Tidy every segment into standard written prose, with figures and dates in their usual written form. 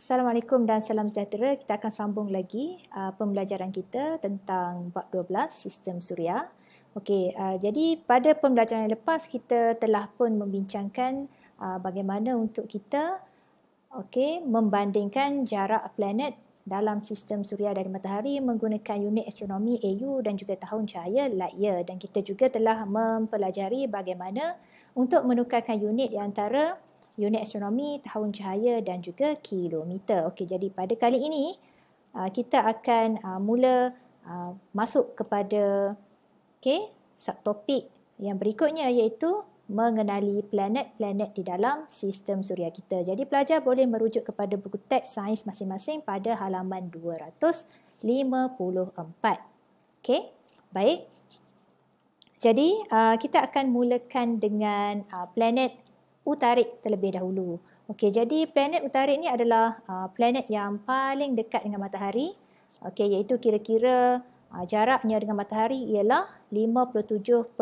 Assalamualaikum dan salam sejahtera. Kita akan sambung lagi pembelajaran kita tentang bab 12 sistem suria. Okey, jadi pada pembelajaran yang lepas kita telah pun membincangkan bagaimana untuk kita membandingkan jarak planet dalam sistem suria dari matahari menggunakan unit astronomi AU dan juga tahun cahaya light year, dan kita juga telah mempelajari bagaimana untuk menukarkan unit di antara unit astronomi, tahun cahaya dan juga kilometer. Okey, jadi pada kali ini kita akan mula masuk kepada subtopik yang berikutnya, iaitu mengenali planet-planet di dalam sistem suria kita. Jadi pelajar boleh merujuk kepada buku teks sains masing-masing pada halaman 254. Okey, baik. Jadi kita akan mulakan dengan planet Utarik terlebih dahulu. Okey, jadi planet Utarik ni adalah planet yang paling dekat dengan matahari. Okey, iaitu kira-kira jaraknya dengan matahari ialah 57.9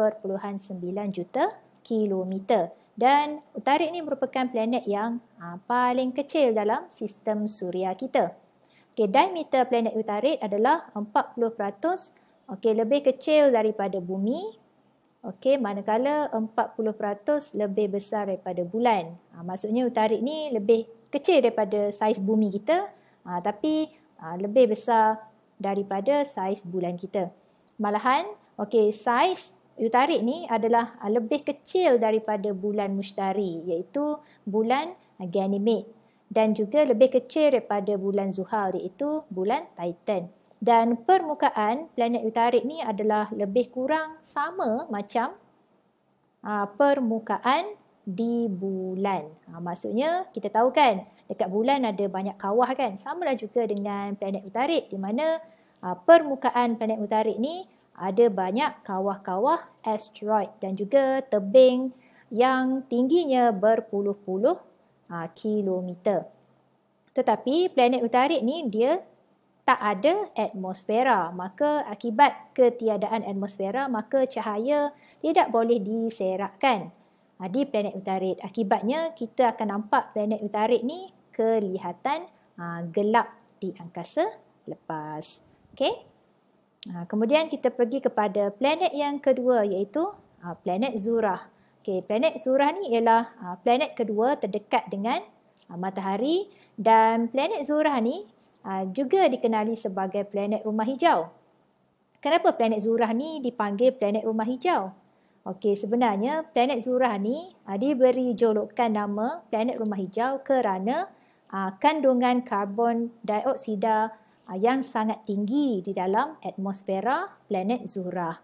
juta kilometer. Dan Utarik ni merupakan planet yang paling kecil dalam sistem suria kita. Okey, diameter planet Utarik adalah 40%, lebih kecil daripada bumi. Okey, manakala 40% lebih besar daripada bulan. Maksudnya Utarik ni lebih kecil daripada saiz bumi kita, tapi lebih besar daripada saiz bulan kita. Malahan, saiz Utarik ni adalah lebih kecil daripada bulan Mushtari, iaitu bulan Ganymede, dan juga lebih kecil daripada bulan Zuhal, iaitu bulan Titan. Dan permukaan planet Utarik ni adalah lebih kurang sama macam permukaan di bulan. Maksudnya kita tahu kan, dekat bulan ada banyak kawah kan. Samalah juga dengan planet Utarik, di mana permukaan planet Utarik ni ada banyak kawah-kawah asteroid dan juga tebing yang tingginya berpuluh-puluh kilometer. Tetapi planet Utarik ni dia tak ada atmosfera, maka akibat ketiadaan atmosfera, maka cahaya tidak boleh diserakkan di planet Utarik. Akibatnya kita akan nampak planet Utarik ni kelihatan gelap di angkasa lepas. Okey. Kemudian kita pergi kepada planet yang kedua, iaitu planet Zurah. Okey, planet Zurah ni ialah planet kedua terdekat dengan matahari, dan planet Zurah ni juga dikenali sebagai planet rumah hijau. Kenapa planet Zurah ni dipanggil planet rumah hijau? Okey, sebenarnya planet Zurah ni diberi julukan nama planet rumah hijau kerana kandungan karbon dioksida yang sangat tinggi di dalam atmosfera planet Zurah.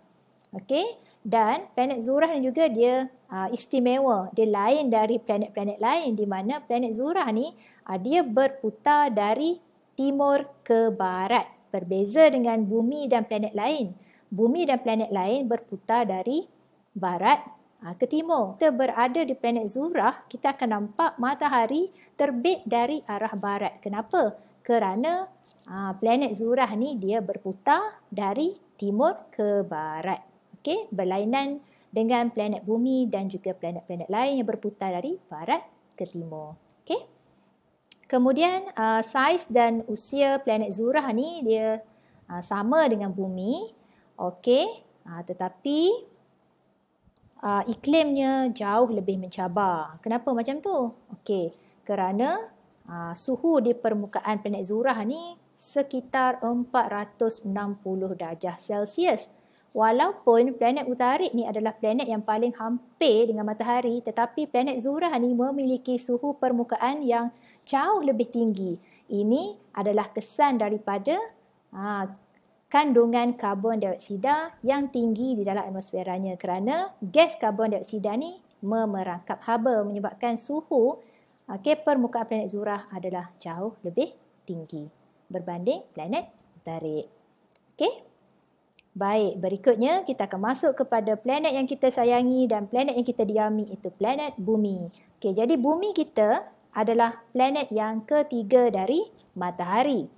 Okey, dan planet Zurah ni juga dia istimewa, dia lain dari planet-planet lain, di mana planet Zurah ni dia berputar dari timur ke barat. Berbeza dengan bumi dan planet lain. Bumi dan planet lain berputar dari barat ke timur. Kita berada di planet Zurah, kita akan nampak matahari terbit dari arah barat. Kenapa? Kerana planet Zurah ni dia berputar dari timur ke barat. Okey, berlainan dengan planet bumi dan juga planet-planet lain yang berputar dari barat ke timur. Okey. Kemudian saiz dan usia planet Zurah ni dia sama dengan bumi. Okey, tetapi iklimnya jauh lebih mencabar. Kenapa macam tu? Okey, kerana suhu di permukaan planet Zurah ni sekitar 460 darjah Celsius. Walaupun planet Utarik ni adalah planet yang paling hampir dengan matahari, tetapi planet Zurah ni memiliki suhu permukaan yang jauh lebih tinggi. Ini adalah kesan daripada kandungan karbon dioksida yang tinggi di dalam atmosferanya, kerana gas karbon dioksida ni memerangkap haba, menyebabkan suhu permukaan planet Zurah adalah jauh lebih tinggi berbanding planet Utarik. Okey. Baik, berikutnya kita akan masuk kepada planet yang kita sayangi dan planet yang kita diami, itu planet Bumi. Okey, jadi Bumi kita adalah planet yang ketiga dari matahari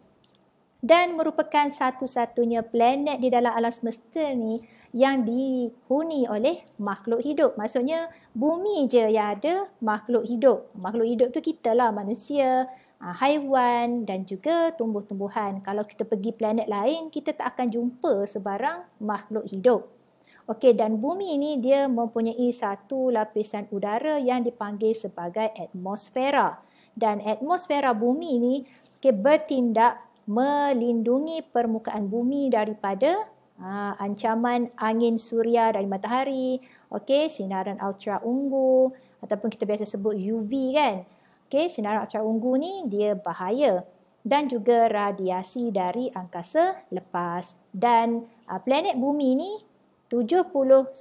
dan merupakan satu-satunya planet di dalam alam semesta ni yang dihuni oleh makhluk hidup. Maksudnya bumi je yang ada makhluk hidup. Makhluk hidup tu kita lah, manusia, haiwan dan juga tumbuh-tumbuhan. Kalau kita pergi planet lain, kita tak akan jumpa sebarang makhluk hidup. Okey, dan bumi ini dia mempunyai satu lapisan udara yang dipanggil sebagai atmosfera. Dan atmosfera bumi ini bertindak melindungi permukaan bumi daripada ancaman angin suria dari matahari, sinaran ultra ungu ataupun kita biasa sebut UV kan. Sinaran ultra ungu ni dia bahaya, dan juga radiasi dari angkasa lepas. Dan planet bumi ni 71%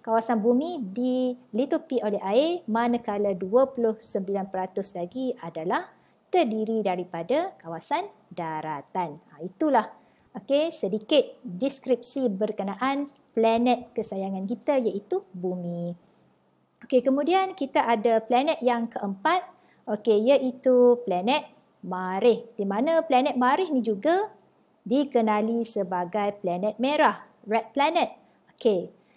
kawasan bumi dilitupi oleh air, manakala 29% lagi adalah terdiri daripada kawasan daratan. Itulah sedikit deskripsi berkenaan planet kesayangan kita, iaitu bumi. Kemudian kita ada planet yang keempat, iaitu planet Marikh. Di mana planet Marikh ni juga dikenali sebagai planet merah, red planet.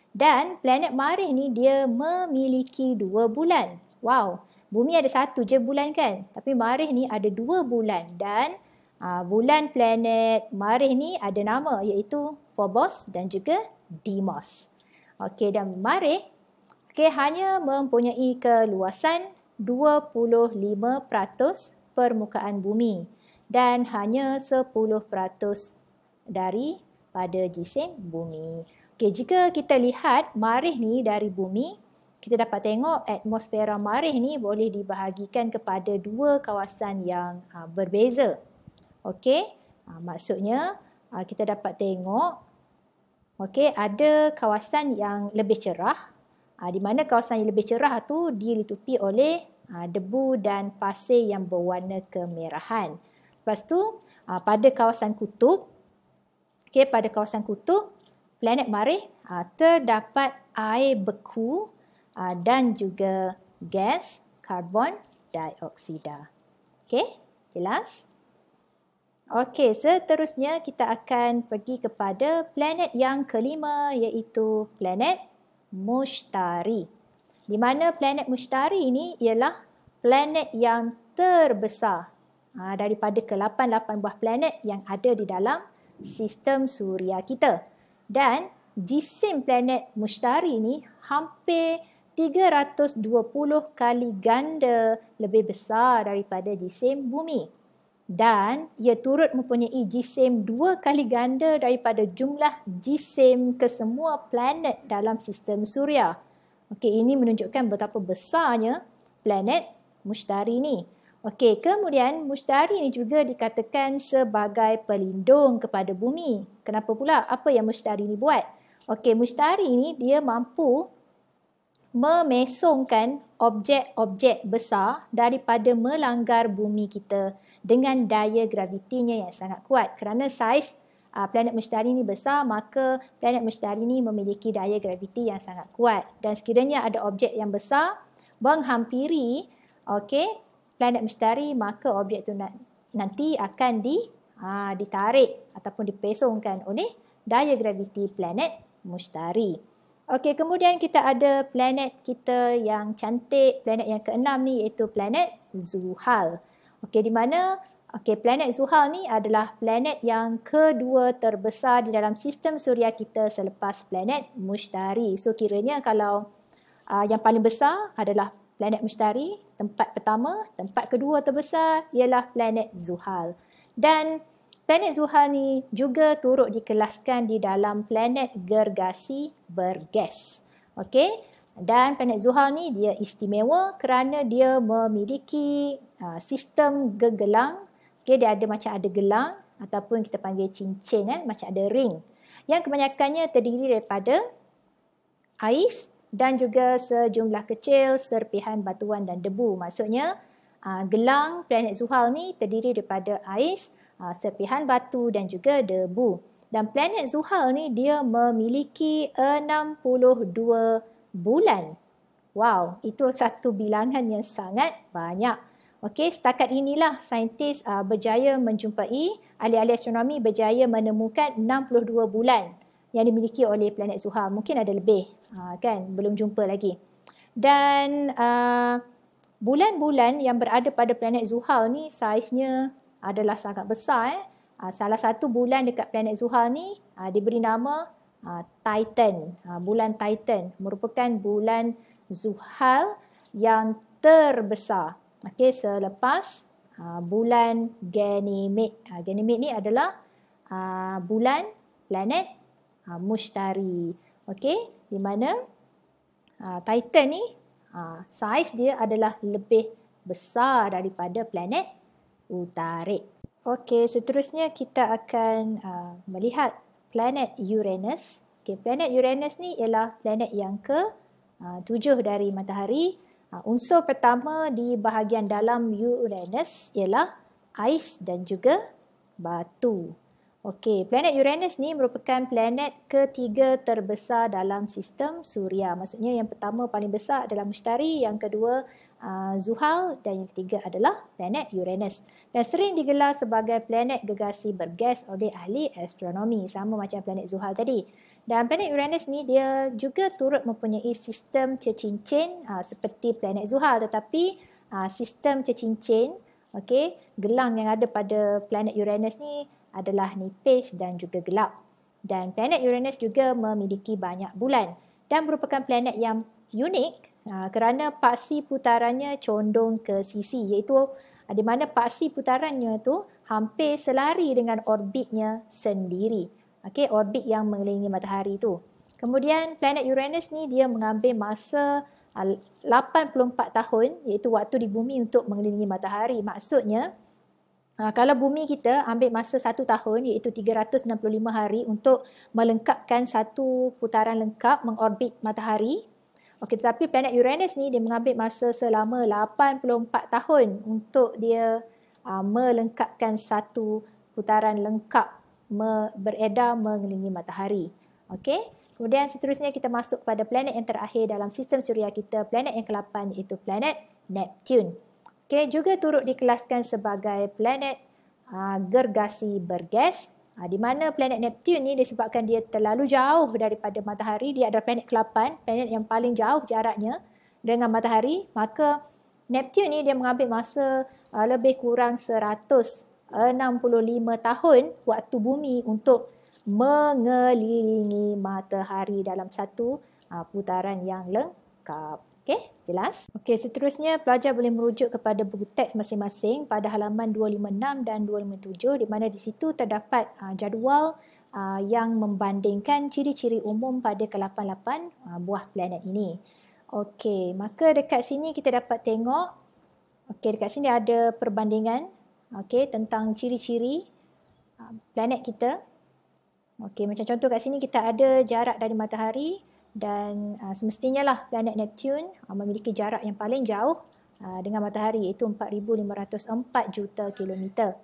Dan planet Marikh ni dia memiliki 2 bulan. Wow, bumi ada 1 je bulan kan? Tapi Marikh ni ada 2 bulan, dan bulan planet Marikh ni ada nama, iaitu Phobos dan juga Deimos. Dan Marikh hanya mempunyai keluasan 25% permukaan bumi dan hanya 10% daripada jisim bumi. Jika kita lihat Marikh ni dari bumi, kita dapat tengok atmosfera Marikh ni boleh dibahagikan kepada 2 kawasan yang berbeza. Maksudnya kita dapat tengok ada kawasan yang lebih cerah, di mana kawasan yang lebih cerah tu dilitupi oleh debu dan pasir yang berwarna kemerahan. Lepas tu pada kawasan kutub, planet Marikh terdapat air beku dan juga gas karbon dioksida. Jelas? Seterusnya kita akan pergi kepada planet yang kelima, iaitu planet Mushtari. Di mana planet Mushtari ini ialah planet yang terbesar daripada ke-8 buah planet yang ada di dalam sistem suria kita. Dan jisim planet Mushtari ini hampir 320 kali ganda lebih besar daripada jisim bumi. Dan ia turut mempunyai jisim 2 kali ganda daripada jumlah jisim kesemua planet dalam sistem suria. Ini menunjukkan betapa besarnya planet Mushtari ini. Kemudian Mushtari ini juga dikatakan sebagai pelindung kepada bumi. Kenapa pula? Apa yang Mushtari ini buat? Mushtari ini dia mampu memesongkan objek-objek besar daripada melanggar bumi kita dengan daya gravitinya yang sangat kuat. Kerana saiz planet Mushtari ini besar, maka planet Mushtari ini memiliki daya graviti yang sangat kuat. Dan sekiranya ada objek yang besar menghampiri planet Mushtari, maka objek itu nanti akan ditarik ataupun dipesongkan oleh daya graviti planet Mushtari. Kemudian kita ada planet kita yang cantik, planet yang keenam ni, iaitu planet Zuhal. Di mana planet Zuhal ni adalah planet yang kedua terbesar di dalam sistem suria kita selepas planet Mushtari. Kiranya kalau yang paling besar adalah planet Mushtari, tempat pertama, tempat kedua terbesar ialah planet Zuhal. Dan planet Zuhal ni juga turut dikelaskan di dalam planet gergasi bergas. Dan planet Zuhal ni dia istimewa kerana dia memiliki sistem gegelang. Dia ada macam ada gelang ataupun kita panggil cincin, macam ada ring. Yang kebanyakannya terdiri daripada ais dan juga sejumlah kecil serpihan batuan dan debu. Maksudnya gelang planet Zuhal ni terdiri daripada ais, serpihan batu dan juga debu. Dan planet Zuhal ni dia memiliki 62 bulan. Wow, itu satu bilangan yang sangat banyak. Setakat inilah saintis berjaya menjumpai, ahli-ahli astronomi berjaya menemukan 62 bulan yang dimiliki oleh planet Zuhal. Mungkin ada lebih, belum jumpa lagi. Dan bulan-bulan yang berada pada planet Zuhal ni saiznya adalah sangat besar. Salah satu bulan dekat planet Zuhal ni diberi nama Titan. Bulan Titan merupakan bulan Zuhal yang terbesar. Okey, selepas bulan Ganymede. Ganymede ni adalah bulan planet Mushtari. Okey, di mana Titan ni saiz dia adalah lebih besar daripada planet Utarik. Okey, seterusnya kita akan melihat planet Uranus. Okey, planet Uranus ni ialah planet yang ke-7 dari matahari. Unsur pertama di bahagian dalam Uranus ialah ais dan juga batu. Okey, planet Uranus ni merupakan planet ketiga terbesar dalam sistem Suria. Maksudnya yang pertama paling besar adalah Mushtari, yang kedua Zuhal dan yang ketiga adalah planet Uranus. Dan sering digelar sebagai planet gegasi bergas oleh ahli astronomi, sama macam planet Zuhal tadi. Dan planet Uranus ni dia juga turut mempunyai sistem cecincin seperti planet Zuhal, tetapi sistem cecincin, okey, gelang yang ada pada planet Uranus ni adalah nipis dan juga gelap. Dan planet Uranus juga memiliki banyak bulan dan merupakan planet yang unik kerana paksi putarannya condong ke sisi, iaitu di mana paksi putarannya tu hampir selari dengan orbitnya sendiri. Okey, orbit yang mengelilingi matahari tu. Kemudian planet Uranus ni dia mengambil masa 84 tahun, iaitu waktu di bumi untuk mengelilingi matahari. Maksudnya kalau bumi kita ambil masa 1 tahun, iaitu 365 hari untuk melengkapkan satu putaran lengkap mengorbit matahari. Okey, tetapi planet Uranus ni dia mengambil masa selama 84 tahun untuk dia melengkapkan satu putaran lengkap beredar mengelilingi matahari. Okey, kemudian seterusnya kita masuk pada planet yang terakhir dalam sistem suria kita, planet yang ke-8 iaitu planet Neptune. Okay, juga turut dikelaskan sebagai planet gergasi bergas, di mana planet Neptune ni disebabkan dia terlalu jauh daripada matahari, dia adalah planet ke-8, planet yang paling jauh jaraknya dengan matahari, maka Neptune ni dia mengambil masa lebih kurang 165 tahun waktu bumi untuk mengelilingi matahari dalam satu putaran yang lengkap. Okey, jelas? Okey, seterusnya pelajar boleh merujuk kepada buku teks masing-masing pada halaman 256 dan 257, di mana di situ terdapat jadual yang membandingkan ciri-ciri umum pada ke-8 buah planet ini. Okey, maka dekat sini kita dapat tengok, okey, dekat sini ada perbandingan okey tentang ciri-ciri planet kita. Okey, macam contoh kat sini kita ada jarak dari matahari. Dan semestinya lah planet Neptune memiliki jarak yang paling jauh dengan matahari, iaitu 4,504 juta kilometer.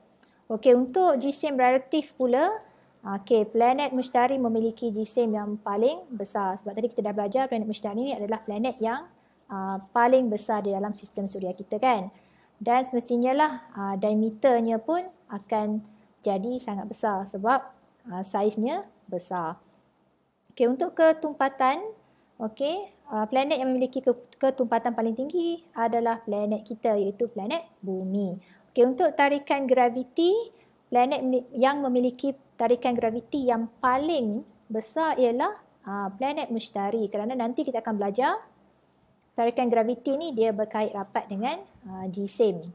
Okey, untuk jisim relatif pula, okey, planet Mushtari memiliki jisim yang paling besar. Sebab tadi kita dah belajar planet Mushtari ni adalah planet yang paling besar di dalam sistem suria kita kan. Dan semestinya lah diameternya pun akan jadi sangat besar sebab saiznya besar. Okey, untuk ketumpatan, okey, planet yang memiliki ketumpatan paling tinggi adalah planet kita, iaitu planet Bumi. Okey, untuk tarikan graviti, planet yang memiliki tarikan graviti yang paling besar ialah planet Mushtari, kerana nanti kita akan belajar tarikan graviti ni dia berkait rapat dengan jisim.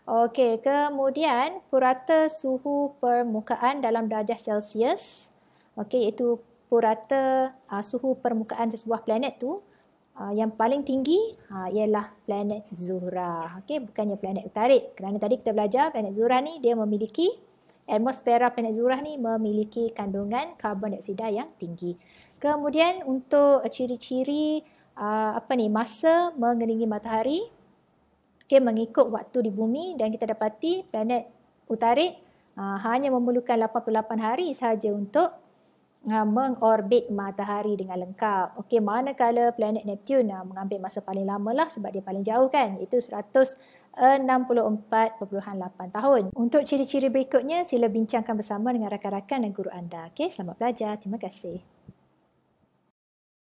Okey, kemudian purata suhu permukaan dalam darjah Celsius, okey, iaitu purata suhu permukaan sesebuah planet tu yang paling tinggi ialah planet Zuhrah. Okey, bukannya planet Utarik. Kerana tadi kita belajar planet Zuhrah ni dia memiliki atmosfera planet Zuhrah ni memiliki kandungan karbon dioksida yang tinggi. Kemudian untuk ciri-ciri masa mengelilingi matahari, okey, mengikut waktu di bumi, dan kita dapati planet Utarik hanya memerlukan 88 hari sahaja untuk mengorbit matahari dengan lengkap. Okey, manakala planet Neptune mengambil masa paling lama lah sebab dia paling jauh kan, iaitu 164.8 tahun. Untuk ciri-ciri berikutnya sila bincangkan bersama dengan rakan-rakan dan guru anda. Okey, selamat belajar. Terima kasih.